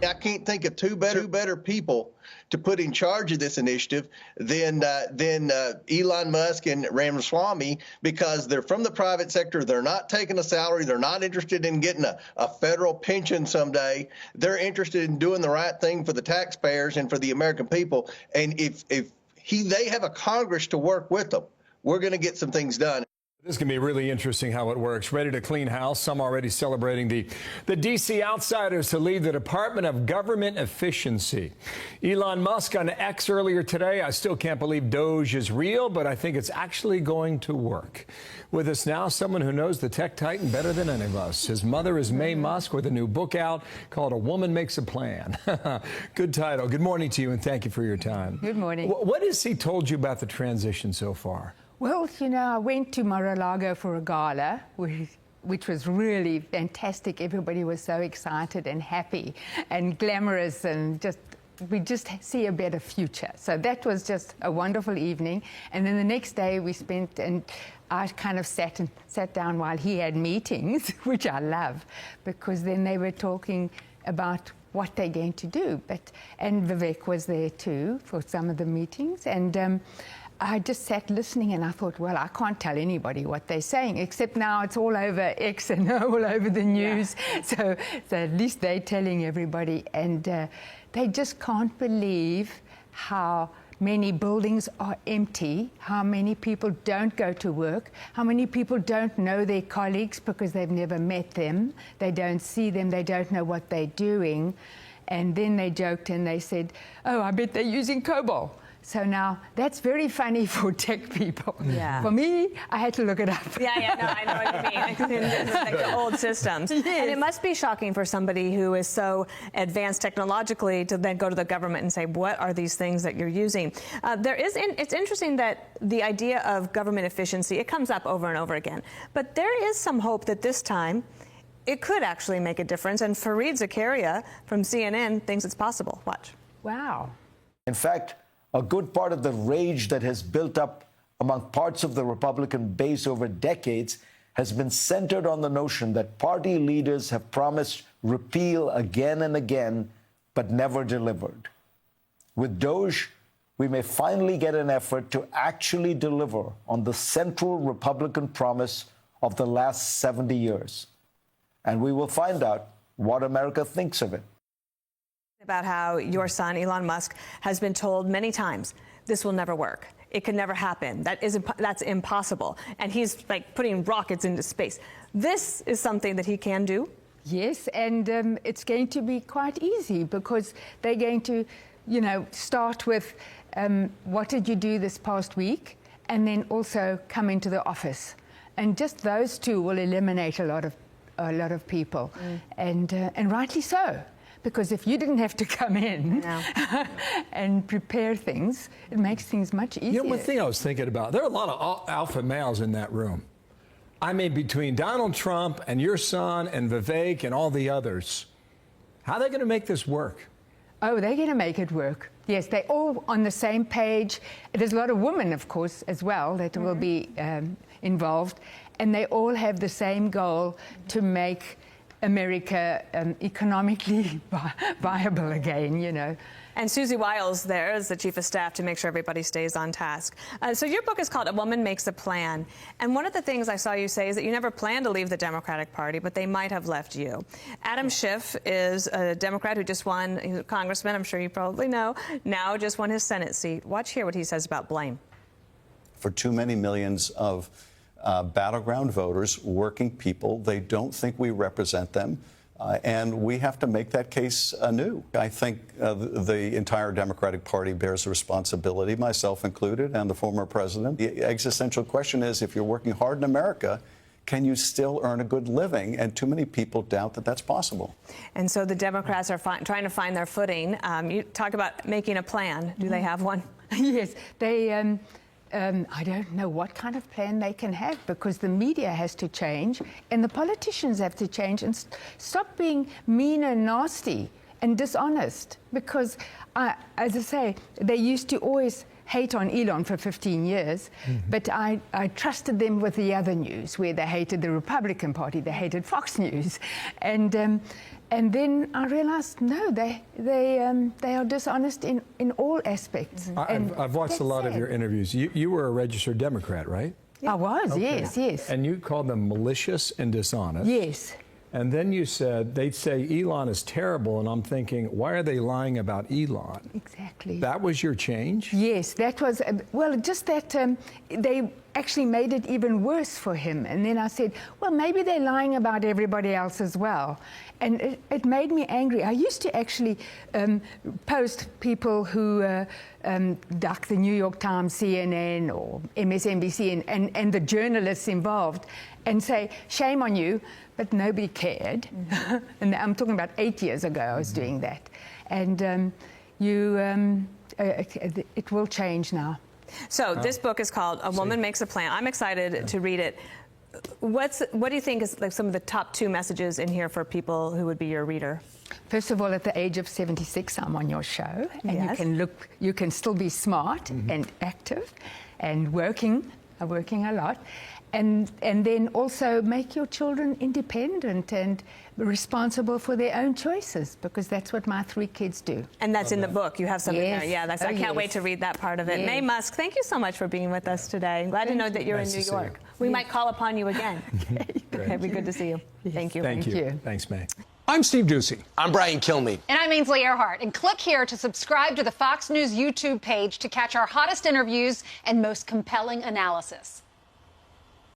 I can't think of two better people to put in charge of this initiative than Elon Musk and Ramaswamy, because they're from the private sector. They're not taking a salary. They're not interested in getting a federal pension someday. They're interested in doing the right thing for the taxpayers and for the American people. And if they have a Congress to work with them, we're going to get some things done. This can be really interesting how it works. Ready to clean house. Some already celebrating the D.C. outsiders to lead the Department of Government Efficiency. Elon Musk on X earlier today. I still can't believe Doge is real, but I think it's actually going to work. With us now, someone who knows the tech titan better than any of us. His mother is May Musk with a new book out called A Woman Makes a Plan. Good title. Good morning to you, and thank you for your time. Good morning. What has he told you about the transition so far? Well, you know, I went to Mar-a-Lago for a gala, which was really fantastic. Everybody was so excited and happy and glamorous, and we just see a better future. So that was just a wonderful evening. And then the next day we spent, and I kind of sat down while he had meetings, which I love, because then they were talking about what they're going to do. And Vivek was there too for some of the meetings. And I just sat listening, and I thought, well, I can't tell anybody what they're saying, except now it's all over X and all over the news. Yeah. So at least they're telling everybody. And they just can't believe how many buildings are empty, how many people don't go to work, how many people don't know their colleagues because they've never met them, they don't see them, they don't know what they're doing. And then they joked and they said, oh, I bet they're using COBOL. So now that's very funny for tech people. Yeah. For me, I had to look it up. No, I know what you mean. It's like the old systems. Yes. And it must be shocking for somebody who is so advanced technologically to then go to the government and say, what are these things that you're using? It's interesting that the idea of government efficiency, it comes up over and over again. But there is some hope that this time it could actually make a difference. And Fareed Zakaria from CNN thinks it's possible. Watch. Wow. In fact, a good part of the rage that has built up among parts of the Republican base over decades has been centered on the notion that party leaders have promised repeal again and again, but never delivered. With Doge, we may finally get an effort to actually deliver on the central Republican promise of the last 70 years. And we will find out what America thinks of it. About how your son, Elon Musk, has been told many times, this will never work. It can never happen. That's impossible. And he's like putting rockets into space. This is something that he can do? Yes, and it's going to be quite easy because they're going to, start with what did you do this past week? And then also come into the office. And just those two will eliminate a lot of people. And rightly so. Because if you didn't have to come in and prepare things, it makes things much easier. You know, one thing I was thinking about, there are a lot of alpha males in that room. I mean, between Donald Trump and your son and Vivek and all the others, how are they going to make this work? Oh, they're going to make it work. Yes, they're all on the same page. There's a lot of women, of course, as well, that will be involved. And they all have the same goal to make America economically viable again, And Susie Wiles there is the chief of staff to make sure everybody stays on task. So your book is called A Woman Makes a Plan. And one of the things I saw you say is that you never planned to leave the Democratic Party, but they might have left you. Adam Schiff is a Democrat who just won, he's a congressman, I'm sure you probably know, now just won his Senate seat. Watch here what he says about blame. For too many millions of battleground voters, working people, they don't think we represent them. And we have to make that case anew. I think the entire Democratic Party bears a responsibility, myself included, and the former president. The existential question is, if you're working hard in America, can you still earn a good living? And too many people doubt that that's possible. And so the Democrats are trying to find their footing. You talk about making a plan. Do they have one? Yes, they... I don't know what kind of plan they can have because the media has to change and the politicians have to change and stop being mean and nasty and dishonest because, as I say, they used to always hate on Elon for 15 years, but I trusted them with the other news where they hated the Republican Party, they hated Fox News. And And then I realized, no, they are dishonest in all aspects. I've watched a lot of your interviews. You were a registered Democrat, right? I was, Okay. yes. And you called them malicious and dishonest. Yes. And then you said, they'd say Elon is terrible, and I'm thinking, why are they lying about Elon? Exactly. That was your change? Yes, that was, well, just that they actually made it even worse for him. And then I said, well, maybe they're lying about everybody else as well. And it made me angry. I used to actually post people who, like the New York Times, CNN, or MSNBC, and the journalists involved, and say, shame on you, but nobody cared. And I'm talking about 8 years ago I was doing that. And it will change now. So this book is called A Woman Makes a Plan. I'm excited to read it. What do you think is like some of the top 2 messages in here for people who would be your reader? First of all, at the age of 76, I'm on your show, and you can still be smart and active and working a lot. And then also make your children independent and responsible for their own choices, because that's what my 3 kids do. And that's in the book. You have something Yes. there. Yeah, I can't wait to read that part of it. Yes. May Musk, thank you so much for being with us today. I'm glad to know that you're Nice in New to see York. you. We might call upon you again. Great. It'd be good to see you. Thank you. Thank you. you. Thanks, May. I'm Steve Ducey. I'm Brian Kilmeade. And I'm Ainsley Earhart. And click here to subscribe to the Fox News YouTube page to catch our hottest interviews and most compelling analysis.